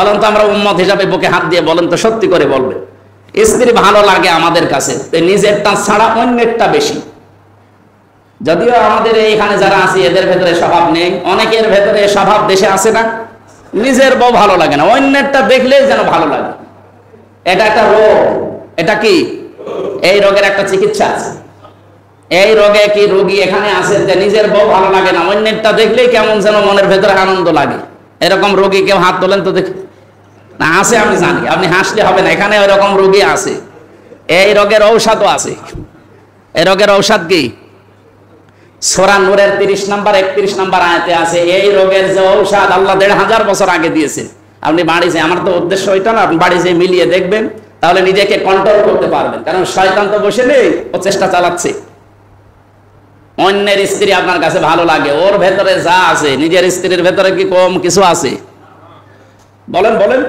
বলেন তো আমরা উম্মত হিসাবে বুকে হাত দিয়ে বলেন তো, সত্যি করে বলবে স্ত্রী ভালো লাগে আমাদের কাছে নিজেরটা ছাড়া অন্যেরটা বেশি। যদিও আমাদের এইখানে যারা আছে এদের ভেতরে স্বভাব নেই, অনেকের ভেতরে স্বভাব দেশে আছে না, নিজের বউ ভালো লাগে না, অন্যেরটা দেখলেই যেন ভালো লাগে। এটা একটা রোগ। এটা কি? এই রোগের একটা চিকিৎসা আছে। এই রোগে কি রোগী এখানে আছে যে নিজের বউ ভালো লাগে না, অন্যেরটা দেখলেই কেমন যেন মনের ভেতরে আনন্দ লাগে। এরকম রোগী কেউ হাত তোলেন তো দেখি। না আছে, আমি জানি, আপনি হাসলে হবে না, এখানে ওইরকম রোগী আছে। এই রোগের ঔষধও আছে। এই রোগের ঔষধ কি? সূরা নূরের 30 নম্বর 31 নম্বর আয়াতে আছে এই রোগের যে ঔষধ আল্লাহ 1500 বছর আগে দিয়েছে। আপনি বাড়ি যে, আমার তো উদ্দেশ্য ওইটা না, আপনি বাড়ি যে মিলিয়ে দেখবেন, তাহলে নিজেকে কন্ট্রোল করতে পারবেন। কারণ শয়তান তো বসে নেই, ও চেষ্টা চালাচ্ছে। অন্যের স্ত্রী আপনার কাছে ভালো লাগে, ওর ভেতরে যা আছে নিজের স্ত্রীর ভেতরে কি কম কিছু আছে? বলেন বলেন।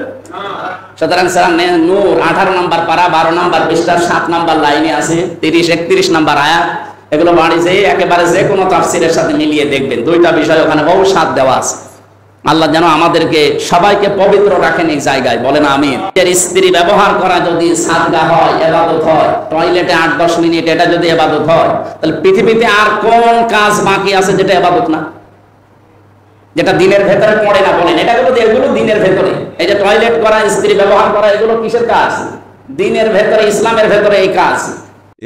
সুতরাং সূরা নূর 18 নম্বর পারা 12 নম্বর পৃষ্ঠার 7 নম্বর লাইনে আছে 30 31 নম্বর আয়াত। এগুলো বাড়ি যেয়ে একেবারে যে কোনো তাফসীরের সাথে মিলিয়ে দেখবেন, দুইটা বিষয় ওখানে ঔষধ দেওয়া আছে। আল্লাহ যেন আমাদেরকে সবাইকে পবিত্র রাখেন এই জায়গায়, বলেন আমিন। স্ত্রী ব্যবহার করা যদি সাদগা হয়, ইবাদত হয়, টয়লেটে 8-10 মিনিট এটা যদি ইবাদত হয়, তাহলে পৃথিবীতে আর কোন কাজ বাকি আছে যেটা ইবাদত না, যেটা দিনের ভেতরে পড়ে না? বলেন এগুলো দিনের ভেতরে। এই যে টয়লেট করা, স্ত্রী ব্যবহার করা, এগুলো কিসের কাজ? দিনের ভেতরে, ইসলামের ভেতরে এই কাজ।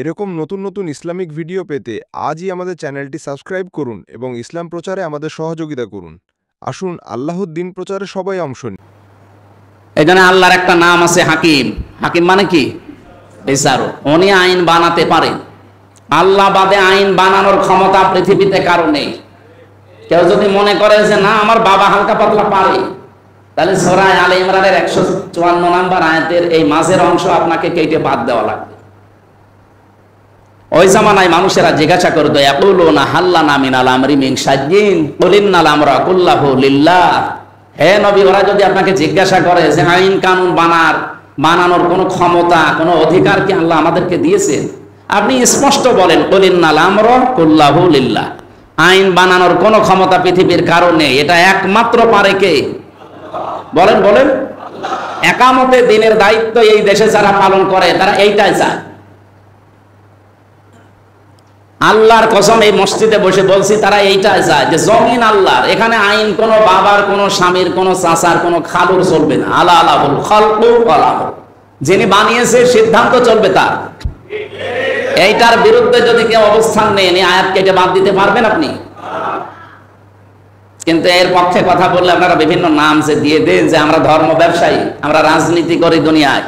এরকম নতুন নতুন ইসলামিক ভিডিও পেতে আজই আমাদের চ্যানেলটি সাবস্ক্রাইব করুন এবং ইসলাম প্রচারে আমাদের সহযোগিতা করুন। আসুন আল্লাহর দ্বীন প্রচারে সবাই অংশ নিন। এই জন্য আল্লাহর একটা নাম আছে হাকিম। হাকিম মানে কি? বিচারক। উনি আইন বানাতে পারেন। আল্লাহ বাদে আইন বানানোর ক্ষমতা পৃথিবীতে কারো নেই। কেউ যদি মনে করে যে না আমার বাবা হালকা পাতলা পারে, তাহলে সূরা আলে ইমরানের 154 নম্বর আয়াতের এই মাঝের অংশ আপনাকে কেটে বাদ দেওয়া লাগবে। ওই জামানায় মানুষেরা জিজ্ঞাসা করতো ইয়াকুলুনা হাল্লানা মিনাল আমরি মিন শাইইন কুলিন্নাল আমরা কুল্লাহু লিল্লাহ। হে নবী, ওরা যদি আপনাকে জিজ্ঞাসা করে যে আইন কানুন বানানোর কোনো ক্ষমতা, কোনো অধিকার কি আল্লাহ আমাদেরকে দিয়েছেন, আপনি স্পষ্ট বলেন কুলিন্নাল আমরা কুল্লাহু লিল্লাহ। আইন বানানোর কোনো ক্ষমতা পৃথিবীর কারণে, এটা একমাত্র পারে কে? বলেন বলেন। একামতে দিনের দায়িত্ব এই দেশে যারা পালন করে তারা এইটাই চায়। আল্লাহর কসম, এই মসজিদে বসে বলছি, তারা এইটাই চায় যে জমিন আল্লাহর, এখানে আইন কোনো বাবার, কোনো স্বামীর, কোনো চাচার, কোনো খালুর চলবে না। আলা আলাহুল খালকু ওয়াল আমর, যিনি বানিয়েছে সিদ্ধান্ত চলবে তার। এইটার বিরুদ্ধে যদি কেউ অবস্থান নেয়, আয়াত কেটে বাদ দিতে পারবেন আপনি? কিন্তু এর পক্ষে কথা বললে আপনারা বিভিন্ন নাম যে দিয়ে দেন যে আমরা ধর্ম ব্যবসায়ী, আমরা রাজনীতি করি দুনিয়ায়,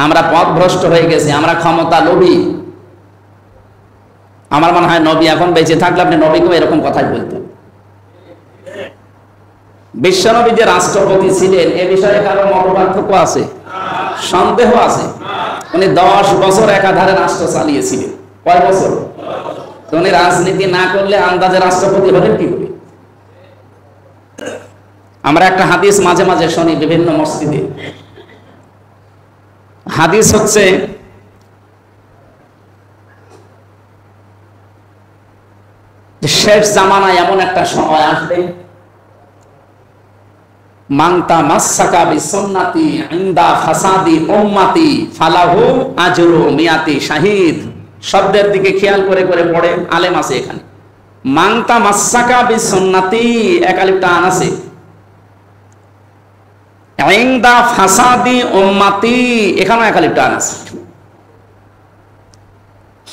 আমরা পথভ্রষ্ট হয়ে গেছি, আমরা ক্ষমতা লোভী। আমার মনে হয় নবী এখন বেঁচে থাকলে আপনি নবীকেও এরকম কথাই বলতেন। বিশ্বনবী যে রাষ্ট্রপতি ছিলেন এ বিষয়ে কারো মতপার্থক্য আছে? সন্দেহ আছে? উনি 10 বছর একাধারে রাষ্ট্র চালিয়েছিলেন। কয় বছর? উনি রাজনীতি না করলে আন্দাজে রাষ্ট্রপতি হলেন কি করে? আমরা একটা হাদিস মাঝে মাঝে শুনি বিভিন্ন মসজিদে। হাদিস হচ্ছে শেষ জামানায় এমন একটা সময় আসবে, মান তামাসসাকা বিসুন্নতি ইনদা ফাসাদি উম্মতি ফালাহু আজরু মিয়াতি শাহিদ। শব্দের দিকে খেয়াল করে করে পড়ে, আলেম আছে এখানে। মান তামাসসাকা বিসুন্নতি, এক আলিফ টান আছে। ইনদা ফাসাদি উম্মতি, এখানেও এক আলিফ টান আছে।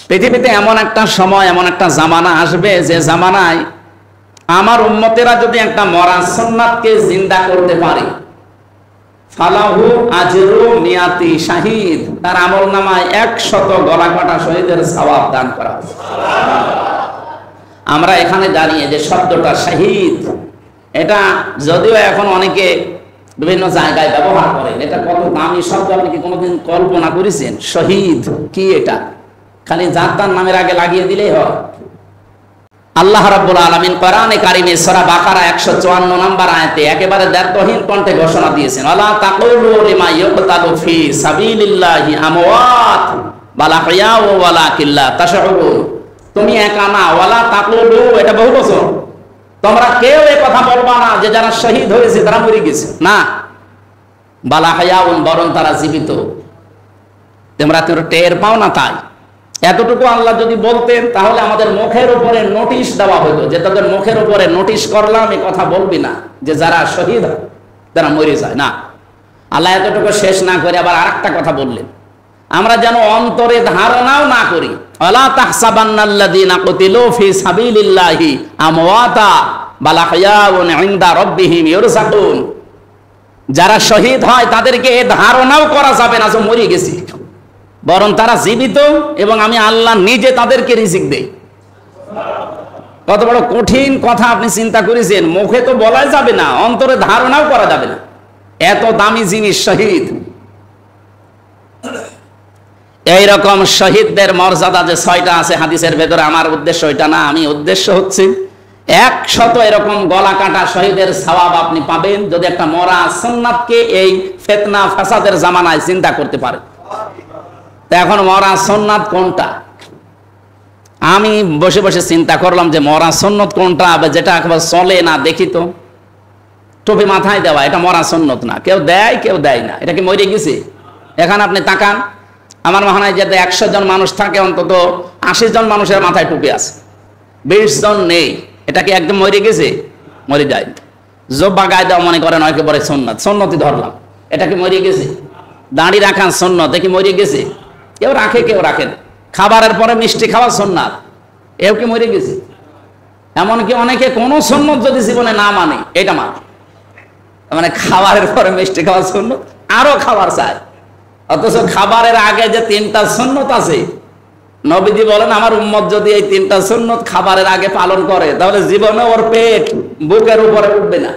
পৃথিবীতে এমন একটা সময়, এমন একটা জামানা আসবে যে জামানায় আমার উম্মতেরা যদি একটা মরা সুন্নাতকে জিন্দা করতে পারে, ফালাহু আজরু মিয়াতি শাহিদ, তার আমলনামায় 100 গলা কাটা শহীদের সওয়াব দান করা হবে। আমরা এখানে দাঁড়িয়ে যে শব্দটা শাহিদ, এটা যদিও এখন অনেকে বিভিন্ন জায়গায় ব্যবহার করেন, এটা কত দামি শব্দ আপনি কি কোনোদিন কল্পনা করেছেন? শহীদ কি? এটা খালি যার তার নামের আগে লাগিয়ে দিলেই হয়। আল্লাহ রাব্বুল আলামিন কোরআনে কারিমে সূরা বাকারা 154 নম্বর আয়াতে একেবারে দ্ব্যর্থহীন কণ্ঠে ঘোষণা দিয়েছেন, আলা তাকুলু লিমা ইউকতালু ফি সাবিলিল্লাহি আমওয়াত বাল আহইয়াউ ওয়ালাকিন লা তাশউরুন। তুমি একা না, ওয়ালা তাকুলু এটা বহু বচন, তোমরা কেউ এই কথা বলবা না যে যারা শহীদ হয়েছে তারা মরে গেছে, না, বালা হায়াউন, বরং তারা জীবিত। তোমরা টের পাও না। তাই এতটুকু আল্লাহ যদি বলতেন তাহলে আমাদের মুখের উপরে নোটিশ দেওয়া হতো, যে তাদের মুখের উপরে নোটিশ করলাম এই কথা বলবি না যে যারা শহীদ হয় তারা মরে যায়, না। আল্লাহ এতটুকু শেষ না করে আবার আরেকটা কথা বললেন, আমরা যেন অন্তরে ধারণাও না করি, আলা তাহসাবান্নাল্লাযীনা কুতিলু ফি সাবিলিল্লাহি আমওয়াতা বাল আহইয়াউন ইনদা রাব্বিহিম ইরযাকুন। যারা শহীদ হয় তাদেরকে এই ধারণাও করা যাবে না যে মরে গেছে, বরং তারা জীবিত এবং আমি আল্লাহ নিজে তাদেরকে রিজিক দেই। কত বড় কঠিন কথা আপনি চিন্তা করেছেন, মুখে তো বলাই যাবে না, অন্তরে ধারণাও করা যাবে না, এত দামি জিনিস শহীদ। এইরকম শহীদদের মর্যাদা যে 6টা আছে হাদিসের ভেতরে, আমার উদ্দেশ্য ওইটা না। আমি উদ্দেশ্য হচ্ছে 100 এরকম গলা কাটা শহীদের সওয়াব আপনি পাবেন যদি একটা মরা সুন্নাতকে এই ফিতনা ফাসাদের জামানায় চিন্তা করতে পারে। তা এখন মরা সুন্নাত কোনটা? আমি বসে বসে চিন্তা করলাম যে মরা সুন্নত কোনটা, যেটা একবার চলে না, দেখি তো। টুপি মাথায় দেওয়া এটা মরা সুন্নত না, কেউ দেয় কেউ দেয় না, এটা কি মরে গেছে? এখন আপনি তাকান, আমার মনে হয় যাতে 100 জন মানুষ থাকে অন্তত 80 জন মানুষের মাথায় টুপি আছে, 20 জন নেই। এটা কি একদম মরে গেছে? মরে যায়। জোব্বা গায়ে দেওয়া মনে করেন একেবারে সুন্নাত, সুন্নতি ধরলাম, এটা কি মরে গেছে? দাড়ি রাখা সুন্নত, কি মরে গেছে? কেউ রাখে কেউ রাখে না। খাবারের পরে মিষ্টি খাওয়া সুন্নাত, এও কি মরে গেছে? এমনকি অনেকে কোনো সুন্নত যদি জীবনে না মানে এটা মানে খাবারের পরে মিষ্টি খাওয়া সুন্নত, আরো খাবার চায়। অথচ খাবারের আগে যে 3টা সুন্নত আছে, নবীজি বলেন আমার উম্মত যদি এই 3টা সুন্নত খাবারের আগে পালন করে তাহলে জীবনে ওর পেট বুকের উপরে উঠবে না।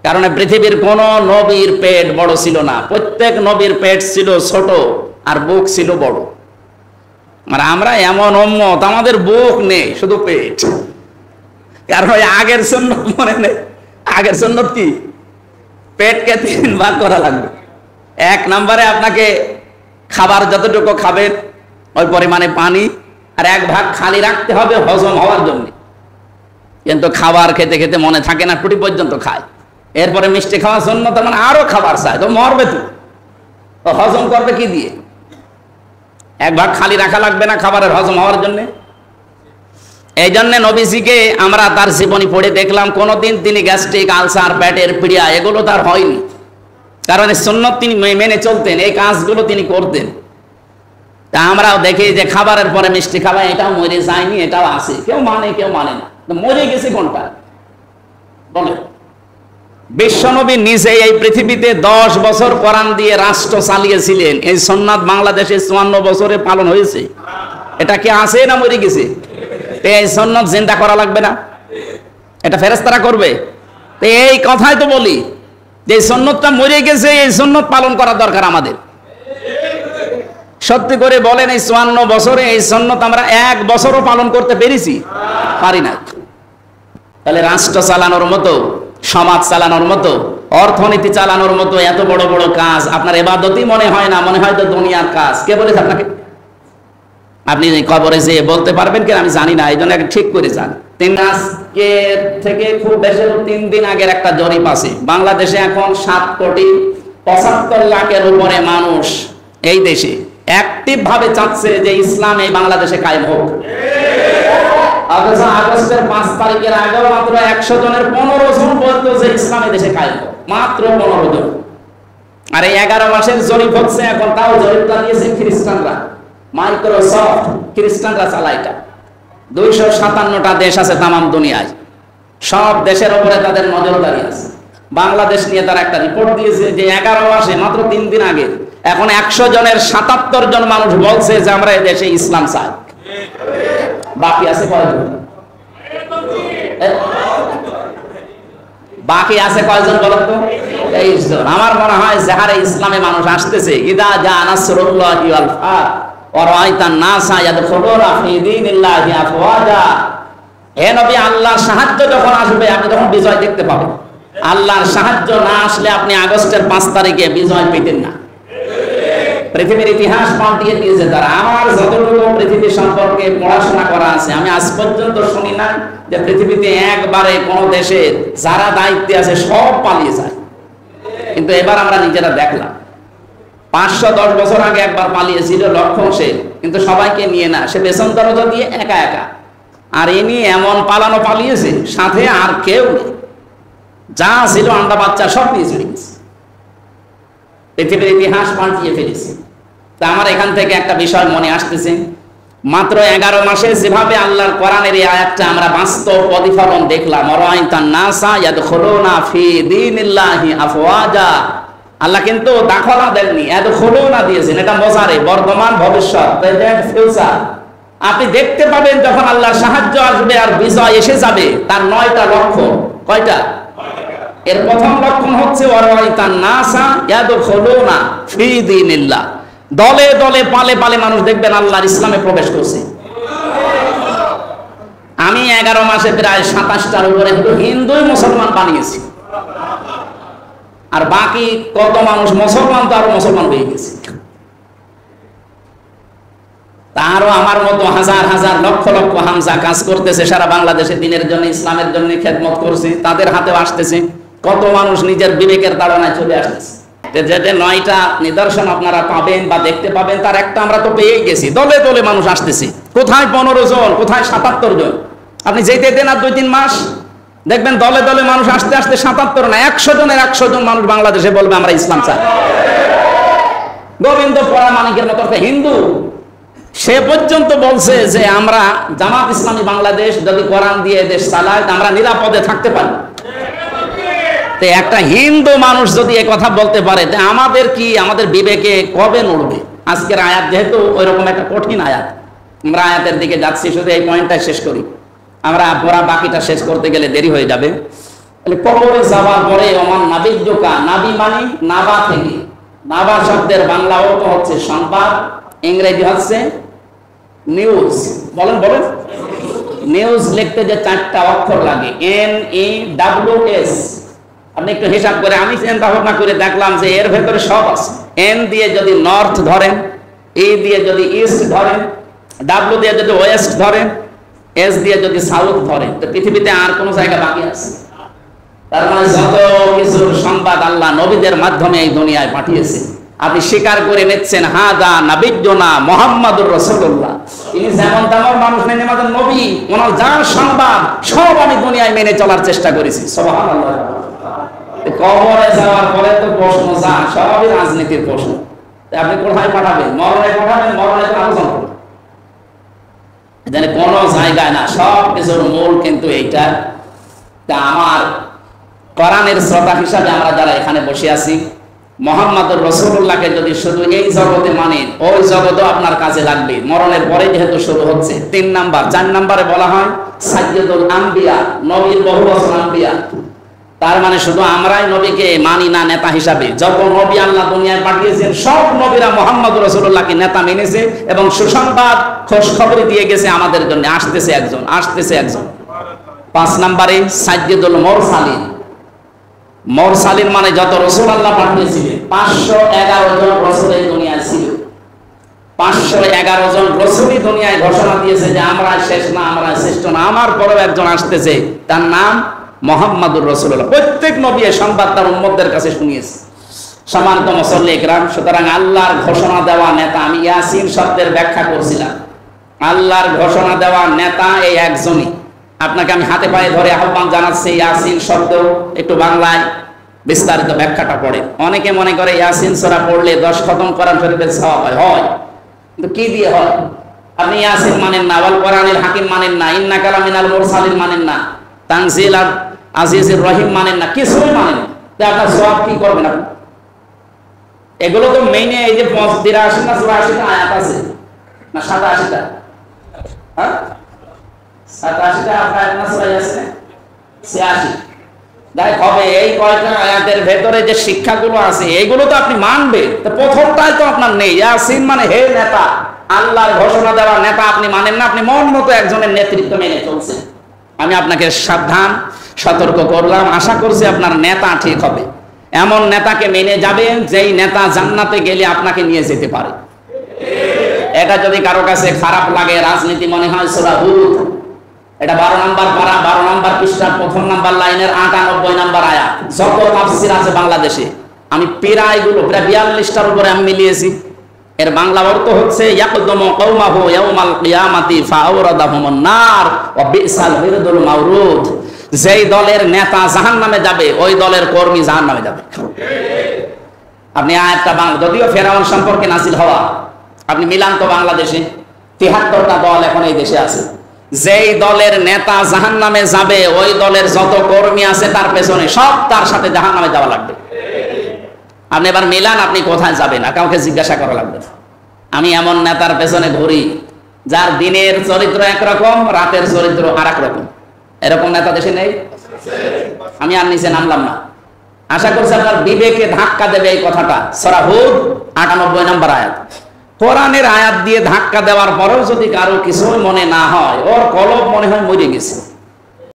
কারণ পৃথিবীর কোন নবীর পেট বড় ছিল না, প্রত্যেক নবীর পেট ছিল ছোট আর বুক ছিল বড়। মানে আমরা এমন উম্মত, আমাদের বুক নেই, শুধু পেট। কারণ ওই আগের সুন্নত মনে নেই। আগের সুন্নত কি? পেটকে 3 ভাগ করা লাগবে। 1 নম্বরে আপনাকে খাবার যতটুকু খাবেন ওই পরিমাণে পানি, আর 1 ভাগ খালি রাখতে হবে হজম হওয়ার জন্য। কিন্তু খাবার খেতে খেতে মনে থাকে না, টুটি পর্যন্ত খায়। এরপরে মিষ্টি খাওয়া সুন্নত, তার মানে আরো খাবার চায়, তো মরবে তো হজম করবে কি দিয়ে? 1 ভাগ খালি রাখা লাগবে না খাবারের হজম হওয়ার জন্য? এই জন্য নবীজিকে আমরা তার জীবনী পড়ে দেখলাম কোনোদিন তিনি গ্যাস্ট্রিক, আলসার, পেটের পীড়া এগুলো তার হয়নি। কারণ সুন্নত তিনি মেনে চলতেন, এই কাজগুলো তিনি করতেন। তা আমরাও দেখি যে খাবারের পরে মিষ্টি খাওয়া, এটাও মরে যায়নি, এটাও আছে, কেউ মানে কেউ মানে না। মরে গেছে কোনটা বলে? বিশ্বনবী নিজে এই পৃথিবীতে 10 বছর কোরআন দিয়ে রাষ্ট্র চালিয়েছিলেন, এই সুন্নাত বাংলাদেশে 54 বছরে পালন হয়েছে। এটা কি আছে না মরে গেছে? এই সুন্নাত জিন্দা করা লাগবে না? এটা ফেরেশতারা করবে? এই কথাই তো বলি যে সুন্নাতটা মরে গেছে, এই সুন্নাত পালন করা দরকার আমাদের। সত্যি করে বলেন এই 54 বছরে এই সুন্নাত আমরা 1 বছরও পালন করতে পেরেছি? পারি না। তাহলে রাষ্ট্র চালানোর মতো, সমাজ চালানোর মতো, অর্থনীতি চালানোর মতো এত বড় বড় কাজ আপনার ইবাদতই মনে হয় না, মনে হয় তো দুনিয়ার কাজ। কে বলেছে আপনাকে? আপনি কবরে যেয়ে বলতে পারবেন কি আমি জানি না, এই জন্য ঠিক করে যান। আজকে থেকে খুব বেশি 3 দিন আগের একটা জরিপ আছে, বাংলাদেশে এখন 7,75,00,000-এর উপরে মানুষ এই দেশে অ্যাক্টিভ ভাবে চাচ্ছে যে ইসলাম এই বাংলাদেশে কায়েম হোক। অথচ আগস্টের 5 তারিখের আগে মাত্র 100 জনের 15 জন বলতো যে ইসলাম এই দেশে কায়েম হোক, মাত্র 15 জন। আর এই 11 মাসের জরিপ হচ্ছে এখন, তাও জরিপটা দিয়েছে খ্রিস্টানরা, মাইক্রোসফট, খ্রিস্টানরা চালায় এটা। 257টা দেশ আছে তামাম দুনিয়ায়, সব দেশের উপরে তাদের নজরদারি আছে। বাংলাদেশ নিয়ে তারা একটা রিপোর্ট দিয়েছে যে 11 মাসে মাত্র 3 দিন আগে এখন 100 জনের 77 জন মানুষ বলছে যে আমরা এই দেশে ইসলাম চাই। বাকি আছে কয়জন? বাকি আছে কয়জন বলেন তো? 23 জন। আমার মনে হয় যাহারে ইসলামে মানুষ আসতেছে, ইদা জা নাসরুল্লাহি ওয়াল ফাত ওয়া রাআইতান নাসা ইয়াদখুলুনা ফি দীনিল্লাহি আফওয়াজা। হে নবী, আল্লাহর সাহায্য যখন আসবে আপনি তখন বিজয় দেখতে পাবেন। আল্লাহর সাহায্য না আসলে আপনি আগস্টের 5 তারিখে বিজয় পেতেন না। পৃথিবীর ইতিহাস পাল্টিয়ে দিয়েছে তারা। আমার যতটুকু পৃথিবী সম্পর্কে পড়াশোনা করা আছে, আমি আজ পর্যন্ত শুনি না যে পৃথিবীতে একবারে কোন দেশে যারা দায়িত্বে আছে সব পালিয়ে যায়। কিন্তু এবার আমরা নিজেরা দেখলাম 510 বছর আগে একবার পালিয়েছিল লক্ষণ সে, কিন্তু সবাইকে নিয়ে না, সে পেছন দরজা দিয়ে একা একা। আর এ নিয়ে এমন পালানো পালিয়েছে, সাথে আর কেউ নেই, যা ছিল আন্ডা বাচ্চা সব নিয়ে চলে গেছে। পৃথিবীর ইতিহাস পাল্টিয়ে ফেলেছে। তা আমার এখান থেকে একটা বিষয় মনে আসতেছে, মাত্র 11 মাসে যেভাবে আল্লাহর কোরআনের এই আয়াতটা আমরা বাস্তব প্রতিফলন দেখলাম, ওয়ারাইতান নাসা ইয়াদখুলুনা ফি দীনিল্লাহি আফওয়াজা। আল্লাহ কিন্তু দাখলা দেননি, ইয়াদখুলুনা দিয়েছেন। এটা মজারে বর্তমান ভবিষ্যৎ, প্রেজেন্ট ফিউচার। আপনি দেখতে পাবেন যখন আল্লাহর সাহায্য আসবে আর বিজয় এসে যাবে, তার 9টা লক্ষণ। কয়টা? এর প্রথম লক্ষণ হচ্ছে ওয়ারাইতান নাসা ইয়াদখুলুনা ফি দীনিল্লাহ। দলে দলে পালে পালে মানুষ দেখবেন আল্লাহর ইসলামে প্রবেশ করছে। আমি 11 মাসে প্রায় 27টার উপরে হিন্দুই মুসলমান বানিয়েছি, আর বাকি কত মানুষ মুসলমান তো আরো মুসলমান হয়ে গেছে। তারও আমার মতো হাজার হাজার লক্ষ লক্ষ হামজা কাজ করতেছে সারা বাংলাদেশে, দিনের জন্য ইসলামের জন্য খেদমত করছে, তাদের হাতেও আসতেছে। কত মানুষ নিজের বিবেকের তাড়নায় চলে আসতেছে। যে 9টা নিদর্শন আপনারা পাবেন বা দেখতে পাবেন, তার একটা আমরা তো পেয়ে গেছি। দলে দলে মানুষ আসতেছে, কোথায় 15 জন, কোথায় 77 জন। আপনি যেতে দেন আর 2-3 মাস দেখবেন দলে দলে মানুষ আসতে আসতে 77 না 100 জনের 100 জন মানুষ বাংলাদেশে বলবে আমরা ইসলাম চাই। গোবিন্দ পরামানিকের মতো একটা হিন্দু, সে পর্যন্ত বলছে যে আমরা জামাত ইসলামী বাংলাদেশ যদি কোরআন দিয়ে দেশ চালায় আমরা নিরাপদে থাকতে পারি। একটা হিন্দু মানুষ যদি এ কথা বলতে পারে, আমাদের কি, আমাদের বিবেকে কবে নড়বে? আজকের আয়াত যেহেতু ওইরকম একটা কঠিন আয়াত, আমরা আয়াতের দিকে যাচ্ছি, শুধু এই পয়েন্টটা শেষ করি। আমরা পড়া বাকিটা শেষ করতে গেলে দেরি হয়ে যাবে। কবরে যাওয়ার পরে ওমান নাবিজ্জুকা, নাবি মানে নাবা থেকে, নাবা শব্দের বাংলা অর্থ হচ্ছে সংবাদ, ইংরেজি হচ্ছে নিউজ। বলেন বলেন। নিউজ লিখতে যে 4টা অক্ষর লাগে, NEWS। আপনি একটু হিসাব করে, আমি চিন্তা ভাবনা করে দেখলাম যে এর ভেতরে সব আছে। N দিয়ে যদি নর্থ ধরেন, E দিয়ে যদি ইস্ট ধরেন, W দিয়ে যদি ওয়েস্ট ধরেন, S দিয়ে যদি সাউথ ধরেন, তো পৃথিবীতে আর কোন জায়গা বাকি আছে? তার মানে যত কিছুর সংবাদ আল্লাহ নবীদের মাধ্যমে এই দুনিয়ায় পাঠিয়েছে। আপনি স্বীকার করে নিচ্ছেন হাদা নাবিয়্যুনা মুহাম্মাদুর রাসূলুল্লাহ, তিনি যেমন তেমন মানুষ নেন, আমাদের নবী, ওনার যা সংবাদ সব আমি দুনিয়ায় মেনে চলার চেষ্টা করেছি। সুবহানাল্লাহ। কবরে যাওয়ার পরে তো প্রশ্ন যা সবই রাজনীতির প্রশ্ন। আপনি কোথায় পাঠাবেন? মরণে পাঠাবেন, মরণে তো আলোচনা করবেন। কোন জায়গায় না, সব কিছুর মূল কিন্তু এইটা। তা আমার কোরআনের শ্রোতা হিসাবে আমরা যারা এখানে বসে আছি, মুহাম্মাদুর রাসূলুল্লাহকে যদি শুধু এই জগতে মানেন, ওই জগতও আপনার কাজে লাগবে। মরণের পরে যেহেতু শুরু হচ্ছে 3 নাম্বার, 4 নম্বরে বলা হয় সাইয়্যিদুল আম্বিয়া, নবীর বহু বছর আম্বিয়া। তার মানে শুধু আমরাই নবীকে মানি না নেতা হিসাবে, যত নবী আল্লাহ দুনিয়ায় পাঠিয়েছেন সব নবীরা মুহাম্মাদুর রাসূলুল্লাহকে নেতা মেনেছে এবং সুসংবাদ খোঁজ খবর দিয়ে গেছে আমাদের জন্য। আসতেছে একজন, আসতেছে একজন। 5 নম্বরে সাইয়্যিদুল মুরসালিন। মুরসালিন মানে যত রাসূল আল্লাহ পাঠিয়েছিলেন 511 জন রাসূল এই দুনিয়ায় ছিল। 511 জন রাসূলই দুনিয়ায় ঘোষণা দিয়েছে যে আমরা শেষ না, আমরা শ্রেষ্ঠ না, আমার পরেও একজন আসতেছে, তার নাম মুহাম্মাদুর রাসূলুল্লাহ। প্রত্যেক নবী এই সংবাদ তার উম্মতদের কাছে শুনিয়েছে। সম্মানিত মুসল্লি ইকরাম, সুতরাং আল্লাহর ঘোষণা দেওয়া নেতা, আমি ইয়াসিন শব্দের ব্যাখ্যা করছিলাম, আল্লাহর ঘোষণা দেওয়া নেতা এই একজনই। আপনাকে আমি হাতে পায়ে ধরে আহ্বান জানাচ্ছি, ইয়াসিন শব্দ একটু বাংলায় বিস্তারিত ব্যাখ্যাটা পড়ে। অনেকে মনে করে ইয়াসিন সূরা পড়লে 10 খতম কোরআন শরীফের সওয়াব হয়, কিন্তু কি দিয়ে হয়? আপনি ইয়াসিন মানেন না, ওয়াল কোরআনিল হাকিম মানেন না, ইন্নাকা লামিনাল মুরসালিন মানেন না, তানজিল আর আজিজুর রহিম মানেন না, কিছুই মানেন না। আপনার সওয়াব কি করবেন আপনি? এগুলো তো মেইনে এই যে 83 না 84টা আয়াত আছে না 87টা, হ্যাঁ 87টা আয়াত না সূরা ইয়াসিন 86। দেখ হবে এই কয়টা আয়াতের ভেতরে যে শিক্ষাগুলো আছে এগুলো তো আপনি মানবেন। তো প্রথমটাই তো আপনার নেই। ইয়াসিন মানে হে নেতা, আল্লাহর ঘোষণা দেওয়া নেতা আপনি মানেন না, আপনি মন মতো একজনের নেতৃত্ব মেনে চলছেন। আমি আপনাকে সাবধান সতর্ক করলাম, আশা করছি আপনার নেতা ঠিক হবে। এমন নেতাকে মেনে যাবেন যেই নেতা জান্নাতে গেলে আপনাকে নিয়ে যেতে পারে। এটা যদি কারো কাছে খারাপ লাগে, রাজনীতি মনে হয় সূরা হুদ, এটা 12 নম্বর পারা, 12 নম্বর পৃষ্ঠার 1ম নম্বর লাইনের 98 নম্বর আয়াত। যত তাফসীর আছে বাংলাদেশে, আমি প্রায় 42টার উপরে আমি মিলিয়েছি। এর বাংলা অর্থ হচ্ছে ইয়াকদুমু কওমাহু ইয়াউমাল কিয়ামাতি ফাআওরাদাহুমুন নার ওয়া বিসাল হিরদুল মাওরুদ। যেই দলের নেতা জাহান্নামে যাবে, ওই দলের কর্মী জাহান্নামে যাবে। আপনি আয়াতটা বাংলা, যদিও ফেরাউন সম্পর্কে নাযিল হওয়া, আপনি মিলান তো বাংলাদেশে 73টা দল এখন এই দেশে আছে। যেই দলের নেতা জাহান্নামে যাবে, ওই দলের যত কর্মী আছে তার পেছনে সব তার সাথে জাহান্নামে যাওয়া লাগবে। আপনি এবার মিলান, আপনি কোথায় যাবেন না কাউকে জিজ্ঞাসা করা লাগবে। আমি এমন নেতার পেছনে ঘুরি যার দিনের চরিত্র একরকম, রাতের চরিত্র আর এক রকম। এরকম নেতা দেশে নেই? আমি আর নিচে নামলাম না। আশা করছি আপনার বিবেকে ধাক্কা দেবে এই কথাটা। সূরা হুদ 98 নম্বর আয়াত। কোরআনের আয়াত দিয়ে ধাক্কা দেওয়ার পরেও যদি কারো কিছু মনে না হয়, ওর কলব মনে হয় মরে গেছে।